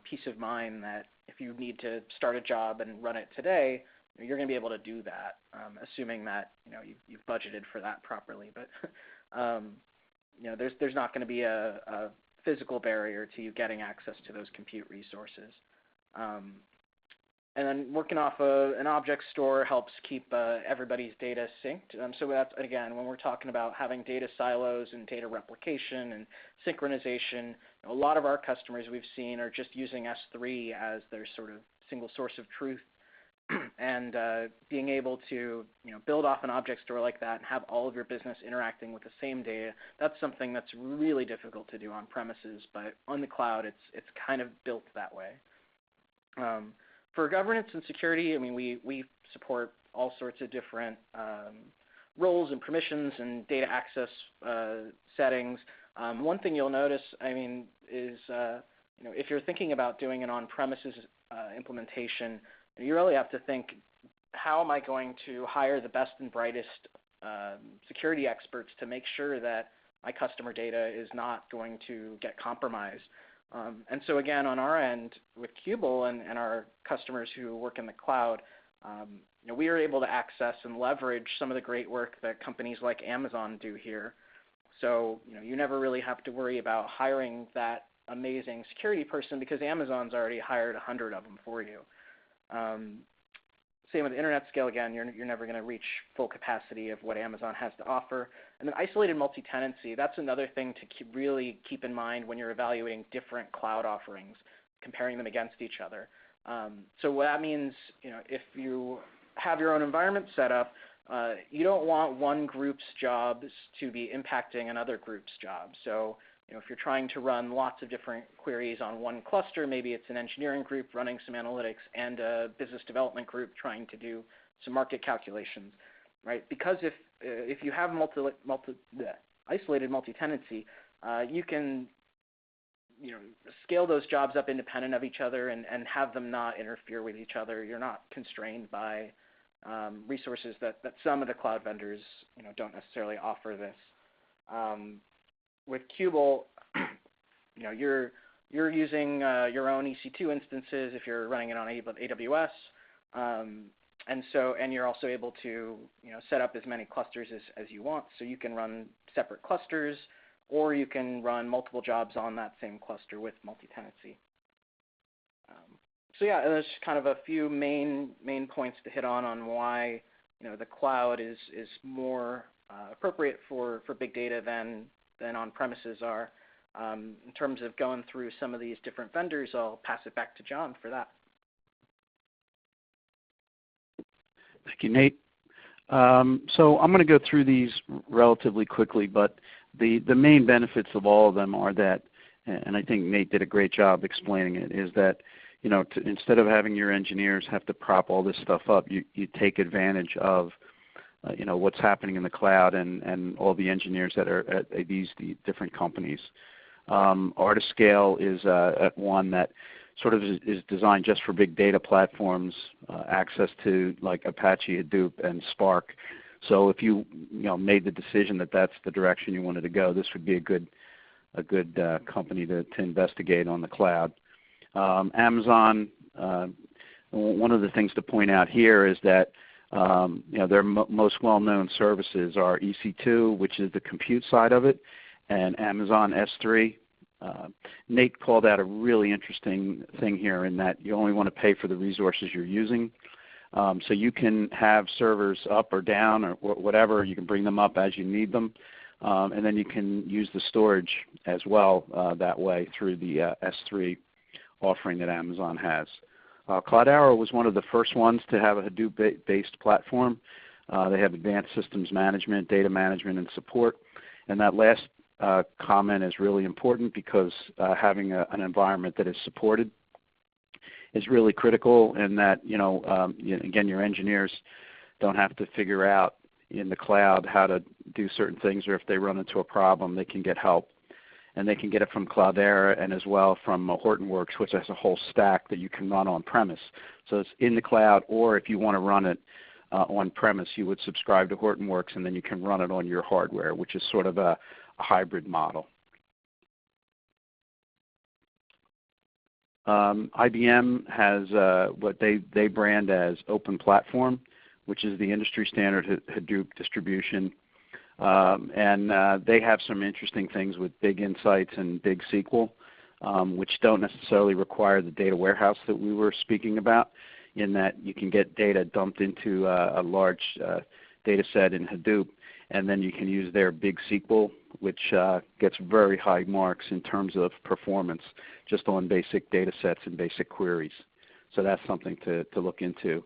peace of mind that if you need to start a job and run it today, you're going to be able to do that, assuming that you've budgeted for that properly. But there's not going to be a physical barrier to you getting access to those compute resources. And then working off an object store helps keep everybody's data synced. So that's, again, when we're talking about having data silos and data replication and synchronization, a lot of our customers we've seen are just using S3 as their sort of single source of truth. And being able to build off an object store like that and have all of your business interacting with the same data, that's something that's really difficult to do on premises, but on the cloud it's kind of built that way. For governance and security, we support all sorts of different roles and permissions and data access settings. One thing you'll notice, is if you're thinking about doing an on-premises implementation, you really have to think, how am I going to hire the best and brightest security experts to make sure that my customer data is not going to get compromised? And so again, on our end with Qubole and our customers who work in the cloud, we are able to access and leverage some of the great work that companies like Amazon do here. So you never really have to worry about hiring that amazing security person because Amazon's already hired 100 of them for you. Same with internet scale. Again, you're never going to reach full capacity of what Amazon has to offer. And then isolated multi-tenancy, that's another thing to really keep in mind when you're evaluating different cloud offerings, comparing them against each other. So what that means, if you have your own environment set up, you don't want one group's jobs to be impacting another group's jobs. So if you're trying to run lots of different queries on one cluster, maybe it's an engineering group running some analytics and a business development group trying to do some market calculations, right? Because if you have isolated multi-tenancy, you can scale those jobs up independent of each other and have them not interfere with each other. You're not constrained by resources that some of the cloud vendors don't necessarily offer this. With Qubole, you're using your own EC2 instances if you're running it on AWS, and you're also able to set up as many clusters as you want. So you can run separate clusters, or you can run multiple jobs on that same cluster with multi-tenancy. So yeah, there's kind of a few main points to hit on why the cloud is more appropriate for big data than on-premises are. In terms of going through some of these different vendors, I'll pass it back to John for that. Thank you, Nate. So I'm going to go through these relatively quickly, but the main benefits of all of them are that, and I think Nate did a great job explaining it, is that instead of having your engineers have to prop all this stuff up, you take advantage of what's happening in the cloud and all the engineers that are at the different companies. Artiscale is at one that sort of is designed just for big data platforms, access to like Apache, Hadoop, and Spark. So if you made the decision that that's the direction you wanted to go, this would be a good company to investigate on the cloud. Amazon, one of the things to point out here is that their most well-known services are EC2, which is the compute side of it, and Amazon S3. Nate called out a really interesting thing here in that you only want to pay for the resources you're using. So you can have servers up or down or whatever. You can bring them up as you need them. And then you can use the storage as well that way through the S3 offering that Amazon has. Cloudera was one of the first ones to have a Hadoop-based platform. They have advanced systems management, data management, and support. And that last comment is really important because having an environment that is supported is really critical, and that again, your engineers don't have to figure out in the cloud how to do certain things, or if they run into a problem, they can get help. And they can get it from Cloudera and as well from Hortonworks, which has a whole stack that you can run on-premise. So it's in the cloud, or if you want to run it on-premise, you would subscribe to Hortonworks, and then you can run it on your hardware, which is sort of a hybrid model. IBM has what they brand as Open Platform, which is the industry standard Hadoop distribution. And they have some interesting things with Big Insights and Big SQL, which don't necessarily require the data warehouse that we were speaking about, in that you can get data dumped into a large data set in Hadoop, and then you can use their Big SQL, which gets very high marks in terms of performance just on basic data sets and basic queries. So that's something to look into.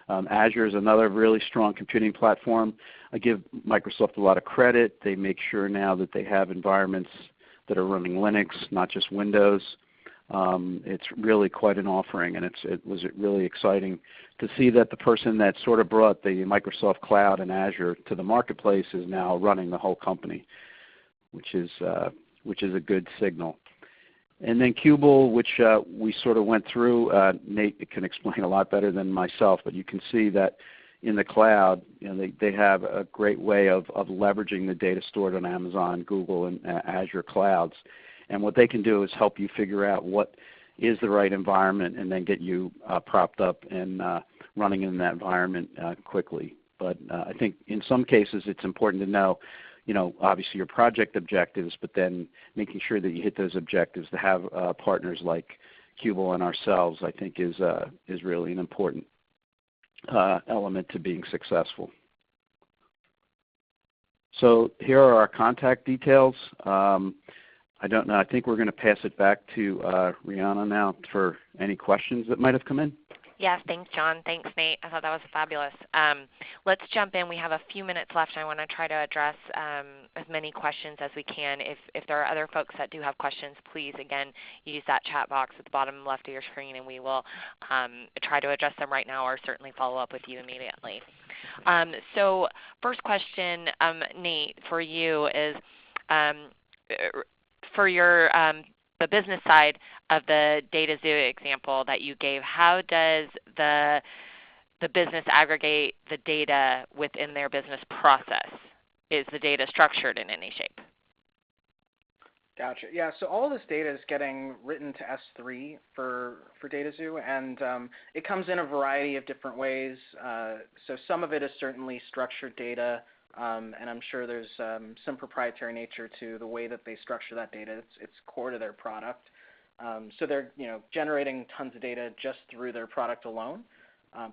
Azure is another really strong computing platform. I give Microsoft a lot of credit. They make sure now that they have environments that are running Linux, not just Windows. It's really quite an offering, and it was really exciting to see that the person that sort of brought the Microsoft Cloud and Azure to the marketplace is now running the whole company, which is a good signal. And then Qubole, which we sort of went through. Nate can explain a lot better than myself, but you can see that in the cloud, they have a great way of leveraging the data stored on Amazon, Google, and Azure clouds. And what they can do is help you figure out what is the right environment and then get you propped up and running in that environment quickly. But I think in some cases it's important to know, obviously your project objectives, but then making sure that you hit those objectives. To have partners like Qubole and ourselves, I think, is really an important element to being successful. So here are our contact details. I don't know. I think we're going to pass it back to Rihanna now for any questions that might have come in. Yes, thanks, John. Thanks, Nate. I thought that was fabulous. Let's jump in. We have a few minutes left. I want to try to address as many questions as we can. If there are other folks that do have questions, please, again, use that chat box at the bottom left of your screen, and we will try to address them right now or certainly follow up with you immediately. So first question, Nate, for you is for your the business side of the DataZoo example that you gave, how does the business aggregate the data within their business process? Is the data structured in any shape? Gotcha. Yeah, so all this data is getting written to S3 for DataZoo, and it comes in a variety of different ways. So some of it is certainly structured data, and I'm sure there's some proprietary nature to the way that they structure that data. It's core to their product. So they're generating tons of data just through their product alone.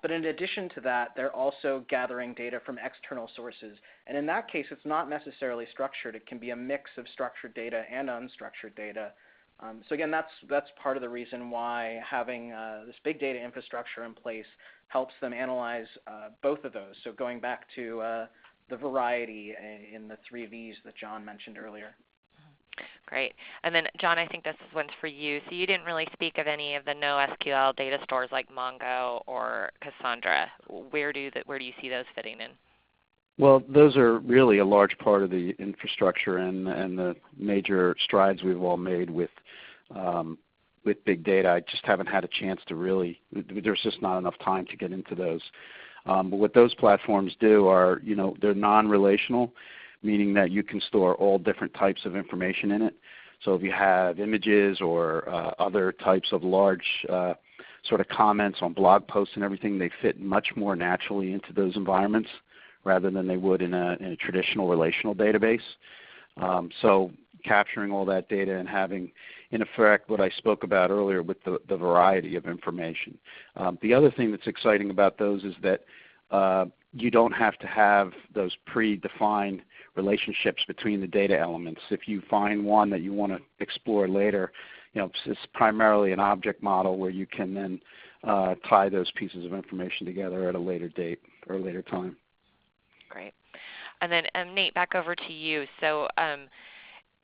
But in addition to that, they're also gathering data from external sources. And in that case, it's not necessarily structured. It can be a mix of structured data and unstructured data. So again, that's part of the reason why having this big data infrastructure in place helps them analyze both of those. So going back to the variety in the 3 V's that John mentioned earlier. Great. And then, John, I think this one's for you. So you didn't really speak of any of the NoSQL data stores like Mongo or Cassandra. Where do you see those fitting in? Well, those are really a large part of the infrastructure and the major strides we've all made with big data. I just haven't had a chance to really. There's just not enough time to get into those. But what those platforms do are, they're non-relational, meaning that you can store all different types of information in it. So if you have images or other types of large sort of comments on blog posts and everything, they fit much more naturally into those environments rather than they would in a traditional relational database. So capturing all that data and having, in effect, what I spoke about earlier with the variety of information. The other thing that's exciting about those is that you don't have to have those predefined relationships between the data elements. If you find one that you want to explore later, it's primarily an object model where you can then tie those pieces of information together at a later date or a later time. Great. And then Nate, back over to you. So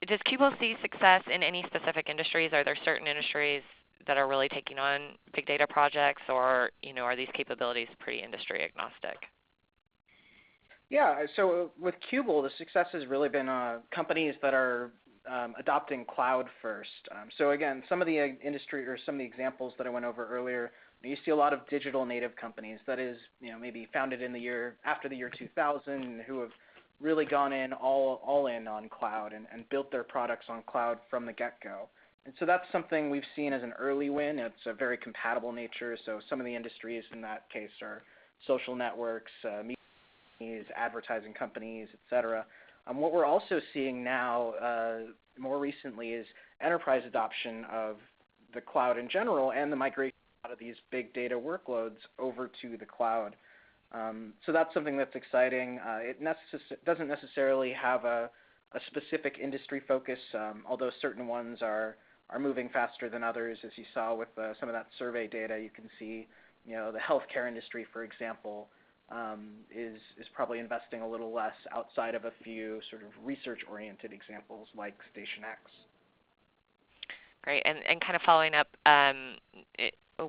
does Qubole see success in any specific industries? Are there certain industries that are really taking on big data projects, or are these capabilities pretty industry agnostic? Yeah, so with Qubole, the success has really been companies that are adopting cloud first. So again, some of the industry or some of the examples that I went over earlier, you see a lot of digital native companies that is, maybe founded in the year after the year 2000, who have really gone in all in on cloud and built their products on cloud from the get-go. And so that's something we've seen as an early win. It's a very compatible nature. So some of the industries in that case are social networks, media companies, advertising companies, et cetera. What we're also seeing now more recently is enterprise adoption of the cloud in general and the migration of these big data workloads over to the cloud. So that's something that's exciting. It doesn't necessarily have a specific industry focus, although certain ones are moving faster than others. As you saw with some of that survey data, you can see, the healthcare industry, for example, is probably investing a little less outside of a few sort of research-oriented examples like StationX. Great, and kind of following up,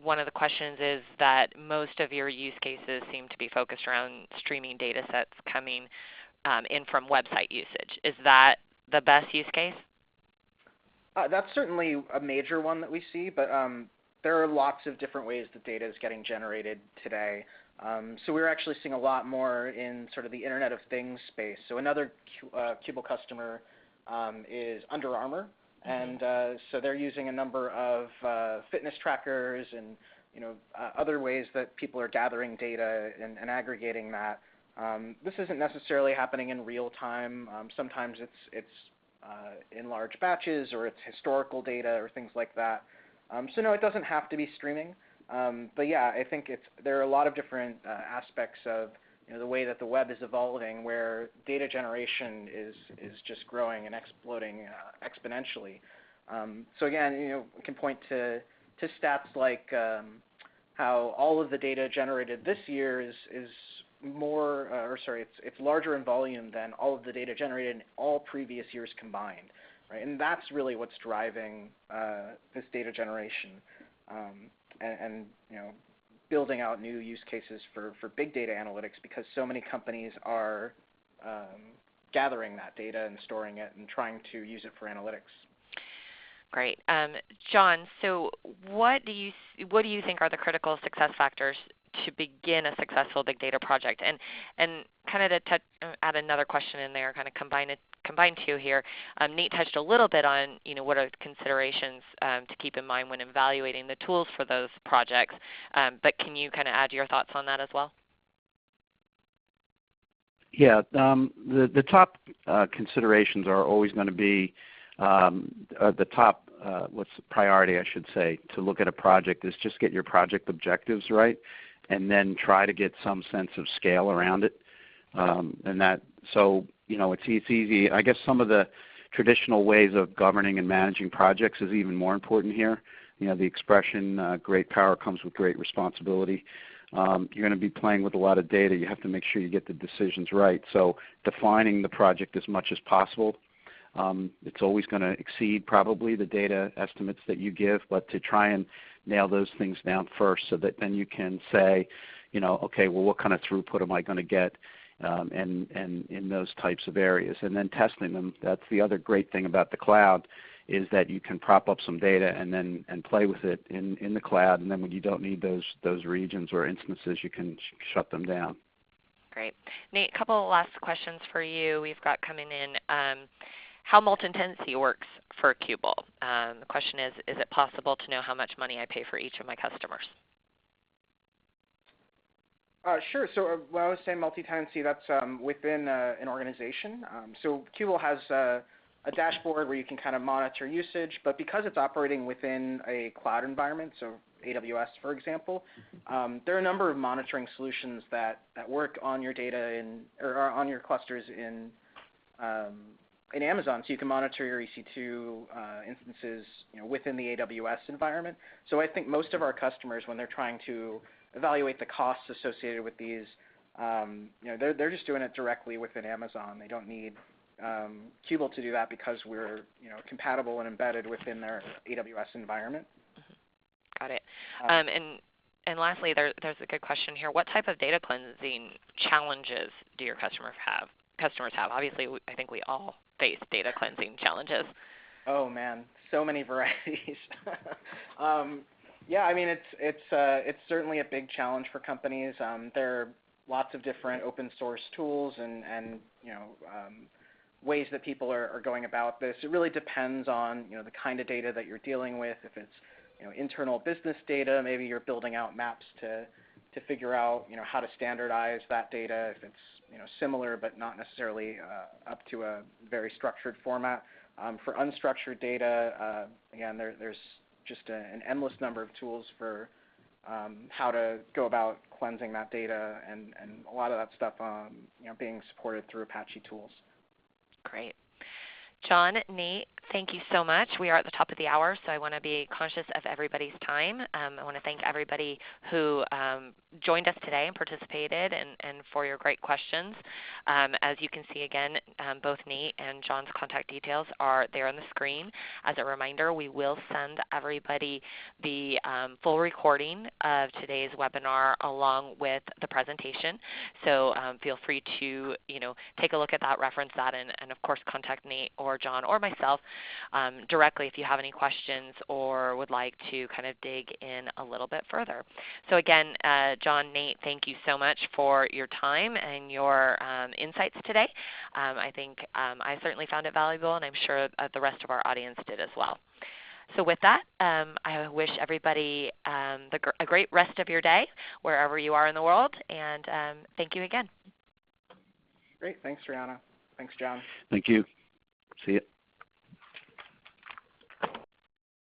one of the questions is that most of your use cases seem to be focused around streaming data sets coming in from website usage. Is that the best use case? That's certainly a major one that we see, but there are lots of different ways that data is getting generated today. So we're actually seeing a lot more in sort of the Internet of Things space. So another Qubole customer is Under Armour. And so they're using a number of fitness trackers and other ways that people are gathering data and aggregating that. This isn't necessarily happening in real time. Sometimes it's in large batches, or it's historical data or things like that. So no, it doesn't have to be streaming. But yeah, I think there are a lot of different aspects of the way that the web is evolving, where data generation is just growing and exploding exponentially. So again, we can point to stats like how all of the data generated this year is it's larger in volume than all of the data generated in all previous years combined, right? And that's really what's driving this data generation, and building out new use cases for big data analytics, because so many companies are gathering that data and storing it and trying to use it for analytics. Great, John. So what do you think are the critical success factors to begin a successful big data project? And kind of to add another question in there, kind of combine two here. Nate touched a little bit on what are considerations to keep in mind when evaluating the tools for those projects. But can you kind of add your thoughts on that as well? Yeah, the top considerations are always going to be the top. What's the priority, I should say, to look at a project is just get your project objectives right, and then try to get some sense of scale around it. It's easy. I guess some of the traditional ways of governing and managing projects is even more important here. The expression, great power comes with great responsibility. You're going to be playing with a lot of data. You have to make sure you get the decisions right. So defining the project as much as possible, It's always going to exceed probably the data estimates that you give, but to try and nail those things down first so that then you can say, okay, well, what kind of throughput am I going to get and in those types of areas, and then testing them. That's the other great thing about the cloud, is that you can prop up some data and play with it in the cloud, and then when you don't need those regions or instances, you can shut them down. Great. Nate, a couple last questions for you we've got coming in. How multi-tenancy works for Qubole. The question is it possible to know how much money I pay for each of my customers? Sure. So when I was saying multi-tenancy, that's within an organization. So Qubole has a dashboard where you can kind of monitor usage, but because it's operating within a cloud environment, so AWS, for example, there are a number of monitoring solutions that work on your data or on your clusters in Amazon, so you can monitor your EC2 instances within the AWS environment. So I think most of our customers, when they're trying to evaluate the costs associated with these, they're just doing it directly within Amazon. They don't need Qubole to do that because we're compatible and embedded within their AWS environment. Got it. And lastly, there's a good question here. What type of data cleansing challenges do your customers have? Obviously, I think we all face data cleansing challenges. Oh man, so many varieties. Yeah, I mean it's certainly a big challenge for companies. There are lots of different open source tools and ways that people are going about this. It really depends on the kind of data that you're dealing with. If it's internal business data, maybe you're building out maps to figure out how to standardize that data. If it's similar but not necessarily up to a very structured format. For unstructured data, again, there's just an endless number of tools for how to go about cleansing that data, and a lot of that stuff being supported through Apache tools. Great. John, Nate, thank you so much. We are at the top of the hour, so I want to be conscious of everybody's time. I want to thank everybody who joined us today and participated and for your great questions. As you can see again, both Nate and John's contact details are there on the screen. As a reminder, we will send everybody the full recording of today's webinar along with the presentation. So feel free to take a look at that, reference that, and of course contact Nate or John or myself directly if you have any questions or would like to kind of dig in a little bit further. So again, John, Nate, thank you so much for your time and your insights today. I think I certainly found it valuable, and I'm sure the rest of our audience did as well. So with that, I wish everybody a great rest of your day wherever you are in the world, and thank you again. Great. Thanks, Rihanna. Thanks, John. Thank you. See you.